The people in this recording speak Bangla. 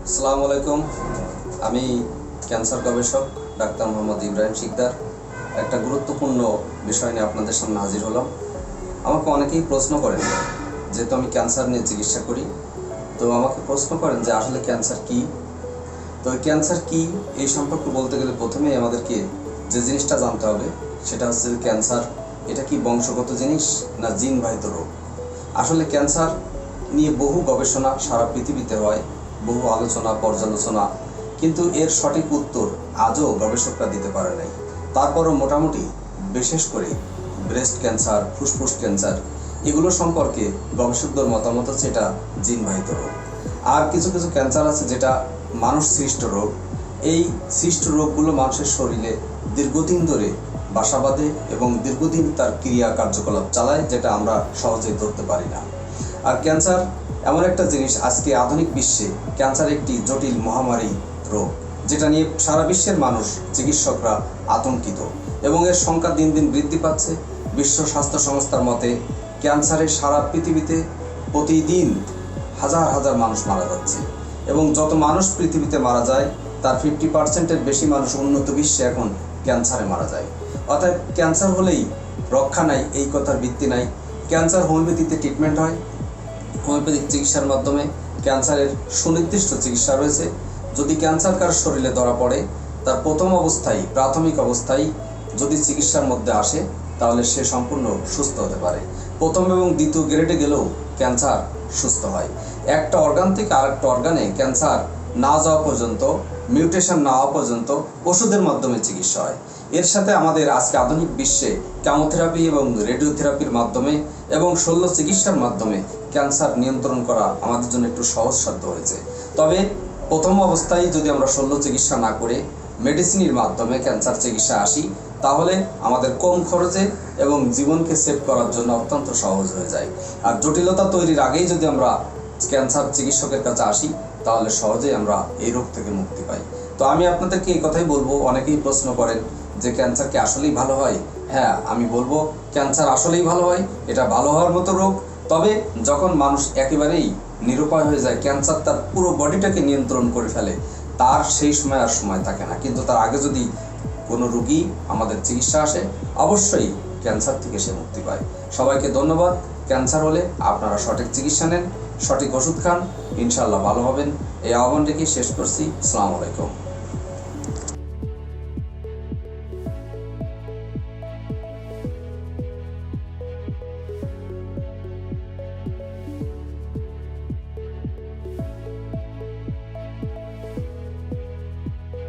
আসসালামু আলাইকুম। আমি ক্যান্সার গবেষক ডাক্তার মোহাম্মদ ইব্রাহিম শিকদার একটা গুরুত্বপূর্ণ বিষয় নিয়ে আপনাদের সামনে হাজির হলাম। আমাকে অনেকেই প্রশ্ন করেন, যেহেতু আমি ক্যান্সার নিয়ে চিকিৎসা করি, তো আমাকে প্রশ্ন করেন যে আসলে ক্যান্সার কি। তো ক্যান্সার কি এই সম্পর্কে বলতে গেলে প্রথমেই আমাদেরকে যে জিনিসটা জানতে হবে সেটা হচ্ছে ক্যান্সার এটা কি বংশগত জিনিস না জিনবাহিত রোগ। আসলে ক্যান্সার নিয়ে বহু গবেষণা সারা পৃথিবীতে হয়, বহু আলোচনা পর্যালোচনা, কিন্তু এর সঠিক উত্তর আজও গবেষকরা দিতে পারে নাই। তারপরও মোটামুটি বিশেষ করে ব্রেস্ট ক্যান্সার, ফুসফুস ক্যান্সার এগুলো সম্পর্কে গবেষকদের মতামত হচ্ছে এটা জিনবাহিত রোগ। আর কিছু কিছু ক্যান্সার আছে যেটা মানুষ সৃষ্ট রোগ। এই সৃষ্ট রোগগুলো মানুষের শরীরে দীর্ঘদিন ধরে বাসা বাঁধে এবং দীর্ঘদিন তার ক্রিয়া কার্যকলাপ চালায়, যেটা আমরা সহজেই ধরতে পারি না। আর ক্যান্সার এমন একটা জিনিস, আজকে আধুনিক বিশ্বে ক্যান্সার একটি জটিল মহামারী রোগ, যেটা নিয়ে সারা বিশ্বের মানুষ, চিকিৎসকরা আতঙ্কিত এবং এর সংখ্যা দিন দিন বৃদ্ধি পাচ্ছে। বিশ্ব স্বাস্থ্য সংস্থার মতে ক্যান্সারে সারা পৃথিবীতে প্রতিদিন হাজার হাজার মানুষ মারা যাচ্ছে এবং যত মানুষ পৃথিবীতে মারা যায় তার 50%-এর বেশি মানুষ উন্নত বিশ্বে এখন ক্যান্সারে মারা যায়। অর্থাৎ ক্যান্সার হলেই রক্ষা নাই এই কথার ভিত্তি নাই। ক্যান্সার হোমিওপ্যাথিতে ট্রিটমেন্ট হয়, হোমিওপ্যাথিক চিকিৎসার মাধ্যমে ক্যান্সারের সুনির্দিষ্ট চিকিৎসা রয়েছে। যদি ক্যান্সার কার শরীরে ধরা পড়ে, তার প্রথম অবস্থায়, প্রাথমিক অবস্থায় যদি চিকিৎসার মধ্যে আসে তাহলে সে সম্পূর্ণ সুস্থ হতে পারে। প্রথম এবং দ্বিতীয় গ্রেডে গেলেও ক্যান্সার সুস্থ হয়। একটা অর্গান থেকে আরেকটা অর্গানে ক্যান্সার না যাওয়া পর্যন্ত, মিউটেশন না হওয়া পর্যন্ত ওষুধের মাধ্যমে চিকিৎসা হয়। এর সাথে আমাদের আজকে আধুনিক বিশ্বে কেমোথেরাপি এবং রেডিওথেরাপির মাধ্যমে এবং শল্য চিকিৎসার মাধ্যমে ক্যান্সার নিয়ন্ত্রণ করা আমাদের জন্য একটু সহজসাধ্য হয়েছে। তবে প্রথম অবস্থায় যদি আমরা শল্য চিকিৎসা না করে মেডিসিনের মাধ্যমে ক্যান্সার চিকিৎসা আসি, তাহলে আমাদের কম খরচে এবং জীবনকে সেভ করার জন্য অত্যন্ত সহজ হয়ে যায়। আর জটিলতা তৈরির আগেই যদি আমরা ক্যান্সার চিকিৎসকের কাছে আসি তাহলে সহজেই আমরা এই রোগ থেকে মুক্তি পাই। তো আমি আপনাদেরকে এই কথাই বলবো, অনেকেই প্রশ্ন করেন যে ক্যান্সার কি আসলেই ভালো হয়। হ্যাঁ, আমি বলবো ক্যান্সার আসলেই ভালো হয়, এটা ভালো হওয়ার মতো রোগ। তবে যখন মানুষ একেবারেই নিরুপায় হয়ে যায়, ক্যান্সার তার পুরো বডিটাকে নিয়ন্ত্রণ করে ফেলে, তার সেই সময় আর সময় থাকে না। কিন্তু তার আগে যদি কোনো রোগী আমাদের চিকিৎসা আসে, অবশ্যই ক্যান্সার থেকে সে মুক্তি পায়। সবাইকে ধন্যবাদ। ক্যান্সার হলে আপনারা সঠিক চিকিৎসা নেন, সঠিক ওষুধ খান, ইনশাআল্লাহ ভালো হবেন। এই আহ্বান রেখে শেষ করছি। আসসালামু আলাইকুম।